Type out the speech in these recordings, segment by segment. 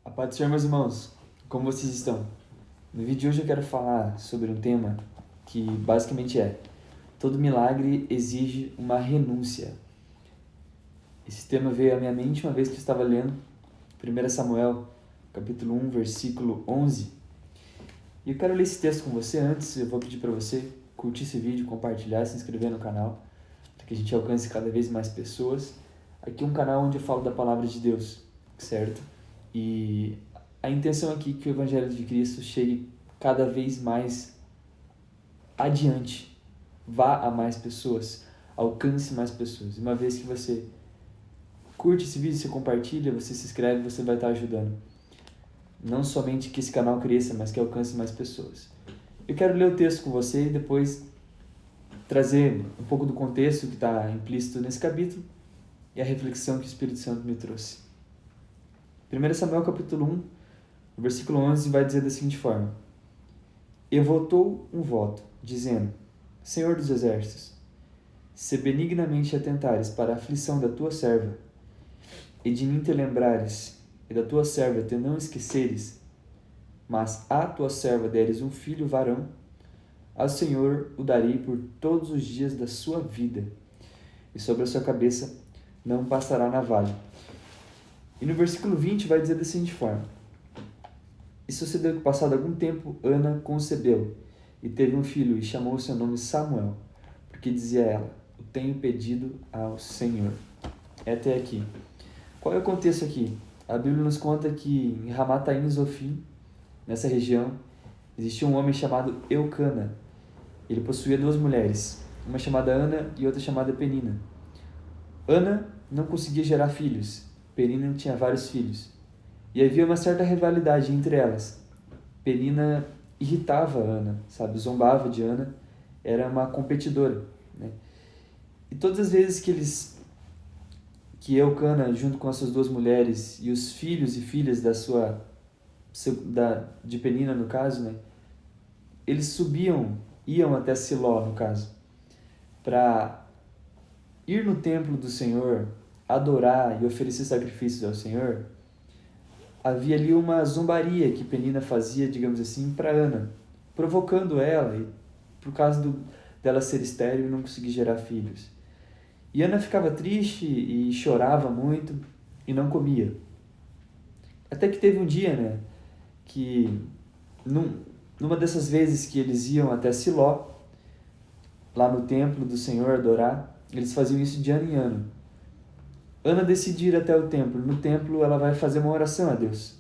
A paz do Senhor, meus irmãos, como vocês estão? No vídeo de hoje eu quero falar sobre um tema que basicamente é: todo milagre exige uma renúncia. Esse tema veio à minha mente uma vez que eu estava lendo 1 Samuel, capítulo 1, versículo 11. E eu quero ler esse texto com você. Antes eu vou pedir para você curtir esse vídeo, compartilhar, se inscrever no canal, para que a gente alcance cada vez mais pessoas. Aqui é um canal onde eu falo da palavra de Deus, certo? E a intenção aqui é que o Evangelho de Cristo chegue cada vez mais adiante, vá a mais pessoas, alcance mais pessoas. E uma vez que você curte esse vídeo, você compartilha, você se inscreve, você vai estar ajudando. Não somente que esse canal cresça, mas que alcance mais pessoas. Eu quero ler o texto com você e depois trazer um pouco do contexto que está implícito nesse capítulo e a reflexão que o Espírito Santo me trouxe. 1 Samuel capítulo 1, versículo 11 vai dizer da seguinte forma: E votou um voto, dizendo: Senhor dos exércitos, se benignamente atentares para a aflição da tua serva, e de mim te lembrares, e da tua serva te não esqueceres, mas à tua serva deres um filho varão, ao Senhor o darei por todos os dias da sua vida, e sobre a sua cabeça não passará navalha. E no versículo 20 vai dizer da seguinte forma: E sucedeu que, passado algum tempo, Ana concebeu, e teve um filho, e chamou o seu nome Samuel, porque dizia ela: O tenho pedido ao Senhor. É até aqui. Qual é o contexto aqui? A Bíblia nos conta que em Ramataim Zofim, nessa região, existia um homem chamado Eucana. Ele possuía duas mulheres, uma chamada Ana e outra chamada Penina. Ana não conseguia gerar filhos, Penina tinha vários filhos. E havia uma certa rivalidade entre elas. Penina irritava Ana, zombava de Ana, era uma competidora, né? E todas as vezes que Eucana, junto com as suas duas mulheres e os filhos e filhas de Penina, no caso, né, eles iam até Siló, no caso, para ir no templo do Senhor, adorar e oferecer sacrifícios ao Senhor. Havia ali uma zombaria que Penina fazia, digamos assim, para Ana, provocando ela, e por causa dela ser estéril e não conseguir gerar filhos. E Ana ficava triste e chorava muito e não comia. Até que teve um dia, né, que numa dessas vezes que eles iam até Siló, lá no templo do Senhor adorar, eles faziam isso de ano em ano. Ana decide ir até o templo. No templo ela vai fazer uma oração a Deus.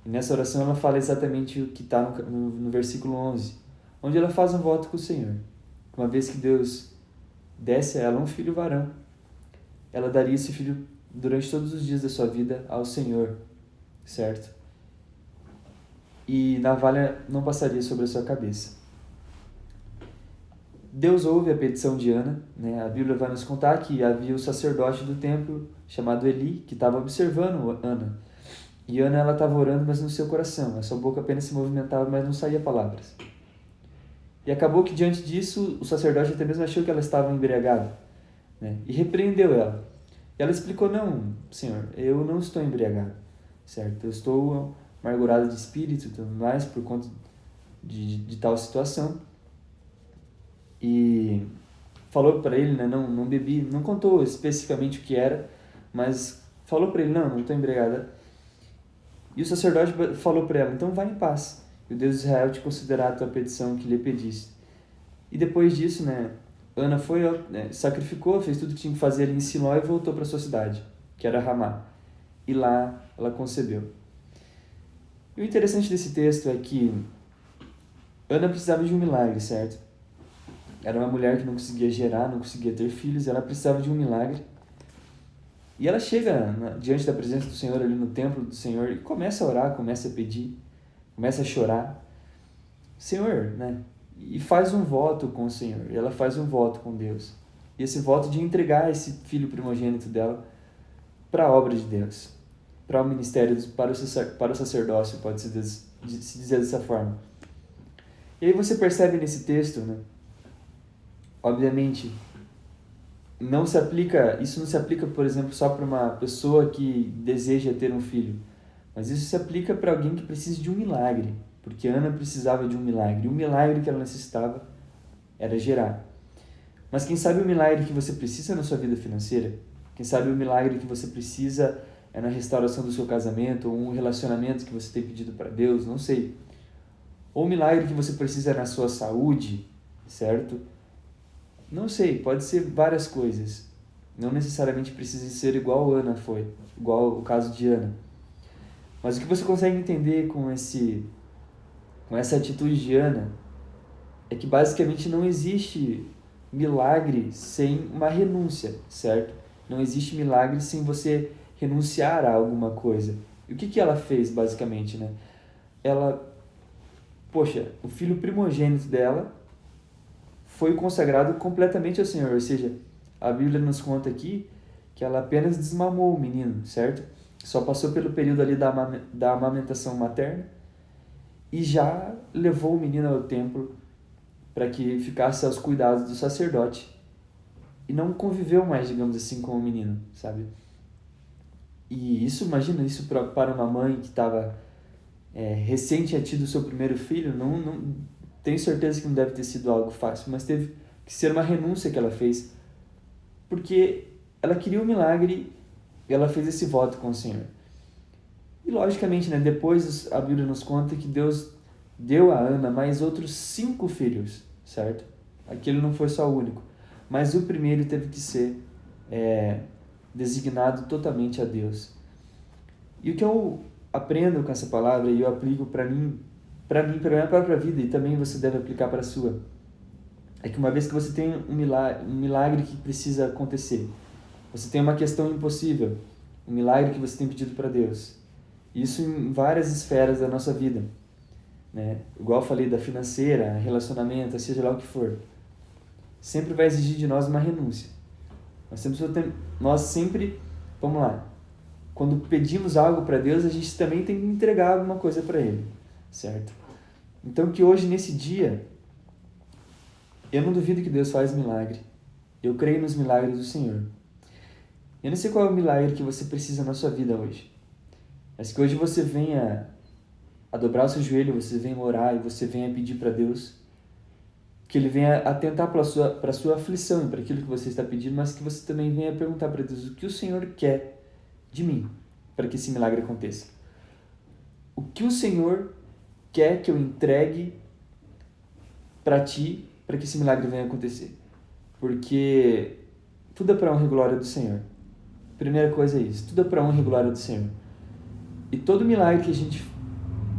E nessa oração ela fala exatamente o que está no versículo 11, onde ela faz um voto com o Senhor. Uma vez que Deus desse a ela um filho varão, ela daria esse filho durante todos os dias da sua vida ao Senhor, certo? E navalha não passaria sobre a sua cabeça. Deus ouve a petição de Ana, né? A Bíblia vai nos contar que havia o sacerdote do templo, chamado Eli, que estava observando Ana. E Ana estava orando, mas no seu coração. A sua boca apenas se movimentava, mas não saía palavras. E acabou que, diante disso, o sacerdote até mesmo achou que ela estava embriagada, né? E repreendeu ela. E ela explicou: Não, Senhor, eu não estou embriagada, certo? Eu estou amargurada de espírito e tudo mais por conta de tal situação. E falou para ele, né, não bebi, não contou especificamente o que era, mas falou para ele: não estou embriagada. E o sacerdote falou para ela: então vai em paz, e o Deus de Israel te considerará a tua petição que lhe pediste. E depois disso, né, Ana foi, né, sacrificou, fez tudo que tinha que fazer ali em Siló e voltou para sua cidade, que era Ramá. E lá ela concebeu. E o interessante desse texto é que Ana precisava de um milagre, certo? Era uma mulher que não conseguia gerar, não conseguia ter filhos, ela precisava de um milagre. E ela chega diante da presença do Senhor, ali no templo do Senhor, e começa a orar, começa a pedir, começa a chorar. Senhor, né? E faz um voto com o Senhor, e ela faz um voto com Deus. E esse voto de entregar esse filho primogênito dela para a obra de Deus, para o ministério, para o sacerdócio, pode-se dizer dessa forma. E aí você percebe nesse texto, né? Obviamente, isso não se aplica, por exemplo, só para uma pessoa que deseja ter um filho, Mas isso se aplica para alguém que precisa de um milagre, porque Ana precisava de um milagre. E o milagre que ela necessitava era gerar. Mas quem sabe o milagre que você precisa na sua vida financeira? Quem sabe o milagre que você precisa é na restauração do seu casamento, ou um relacionamento que você tem pedido para Deus, não sei. Ou o milagre que você precisa é na sua saúde, certo? Não sei, pode ser várias coisas. Não necessariamente precisa ser igual Ana foi, igual o caso de Ana. Mas o que você consegue entender com essa atitude de Ana é que basicamente não existe milagre sem uma renúncia, certo? Não existe milagre sem você renunciar a alguma coisa. E o que ela fez basicamente, né? O filho primogênito dela foi consagrado completamente ao Senhor, ou seja, a Bíblia nos conta aqui que ela apenas desmamou o menino, certo? Só passou pelo período ali da amamentação materna e já levou o menino ao templo para que ficasse aos cuidados do sacerdote e não conviveu mais, digamos assim, com o menino, sabe? E isso, imagina isso para uma mãe que estava recém tinha tido seu primeiro filho, não tenho certeza que não deve ter sido algo fácil, mas teve que ser uma renúncia que ela fez, porque ela queria um milagre e ela fez esse voto com o Senhor. E logicamente, né, depois a Bíblia nos conta que Deus deu a Ana mais outros 5 filhos, certo? Aquele não foi só o único, mas o primeiro teve que ser designado totalmente a Deus. E o que eu aprendo com essa palavra e eu aplico para mim, para minha própria vida, e também você deve aplicar para a sua, é que uma vez que você tem um milagre que precisa acontecer, você tem uma questão impossível, um milagre que você tem pedido para Deus, isso em várias esferas da nossa vida, né? Igual eu falei da financeira, relacionamento, seja lá o que for, sempre vai exigir de nós uma renúncia. Nós sempre, vamos lá, quando pedimos algo para Deus, a gente também tem que entregar alguma coisa para Ele, certo? Então que hoje, nesse dia, eu não duvido que Deus faz milagre. Eu creio nos milagres do Senhor. Eu não sei qual é o milagre que você precisa na sua vida hoje, mas que hoje você venha a dobrar o seu joelho, você venha orar e você venha pedir para Deus que Ele venha atentar para a sua aflição e para aquilo que você está pedindo, mas que você também venha perguntar para Deus o que o Senhor quer de mim, para que esse milagre aconteça. O que o Senhor quer que eu entregue para ti, para que esse milagre venha acontecer? Porque tudo é para honra e glória do Senhor. Primeira coisa é isso, tudo é para honra e glória do Senhor. E todo milagre que a gente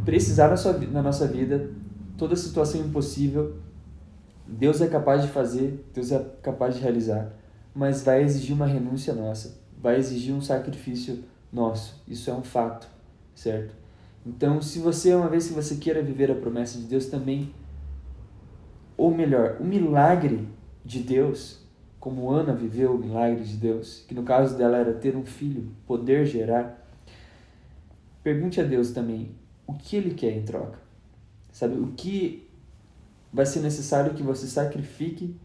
precisar na nossa vida, toda situação impossível, Deus é capaz de fazer, Deus é capaz de realizar, mas vai exigir uma renúncia nossa, vai exigir um sacrifício nosso. Isso é um fato, certo? Então, se você, uma vez que você queira viver a promessa de Deus também, ou melhor, o milagre de Deus, como Ana viveu o milagre de Deus, que no caso dela era ter um filho, poder gerar, pergunte a Deus também o que Ele quer em troca. Sabe, o que vai ser necessário que você sacrifique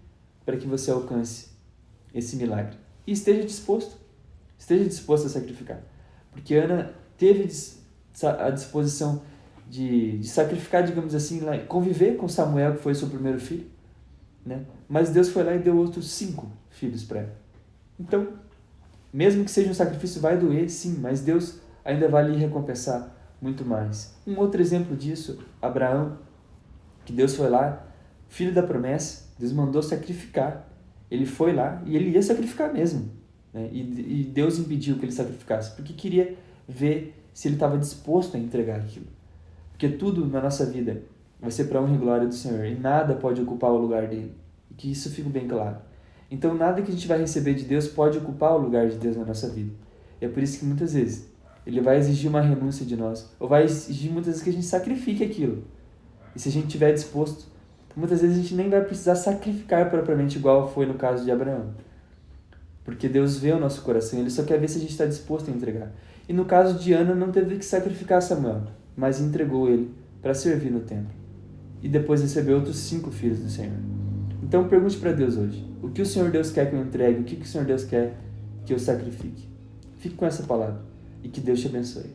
para que você alcance esse milagre. E esteja disposto a sacrificar. Porque Ana teve a disposição de sacrificar, digamos assim, lá, conviver com Samuel, que foi seu primeiro filho, né? Mas Deus foi lá e deu outros 5 filhos para ela. Então, mesmo que seja um sacrifício, vai doer, sim, mas Deus ainda vai lhe recompensar muito mais. Um outro exemplo disso, Abraão, que Deus foi lá, filho da promessa, Deus mandou sacrificar, ele foi lá e ele ia sacrificar mesmo, né? E Deus impediu que ele sacrificasse, porque queria ver se ele estava disposto a entregar aquilo. Porque tudo na nossa vida vai ser para a honra e glória do Senhor, e nada pode ocupar o lugar dele, e que isso fique bem claro. Então nada que a gente vai receber de Deus pode ocupar o lugar de Deus na nossa vida. E é por isso que muitas vezes Ele vai exigir uma renúncia de nós, ou vai exigir muitas vezes que a gente sacrifique aquilo. E se a gente estiver disposto, muitas vezes a gente nem vai precisar sacrificar propriamente igual foi no caso de Abraão. Porque Deus vê o nosso coração, Ele só quer ver se a gente está disposto a entregar. E no caso de Ana, não teve que sacrificar Samuel, mas entregou ele para servir no templo. E depois recebeu outros 5 filhos do Senhor. Então pergunte para Deus hoje, o que o Senhor Deus quer que eu entregue? O que o Senhor Deus quer que eu sacrifique? Fique com essa palavra e que Deus te abençoe.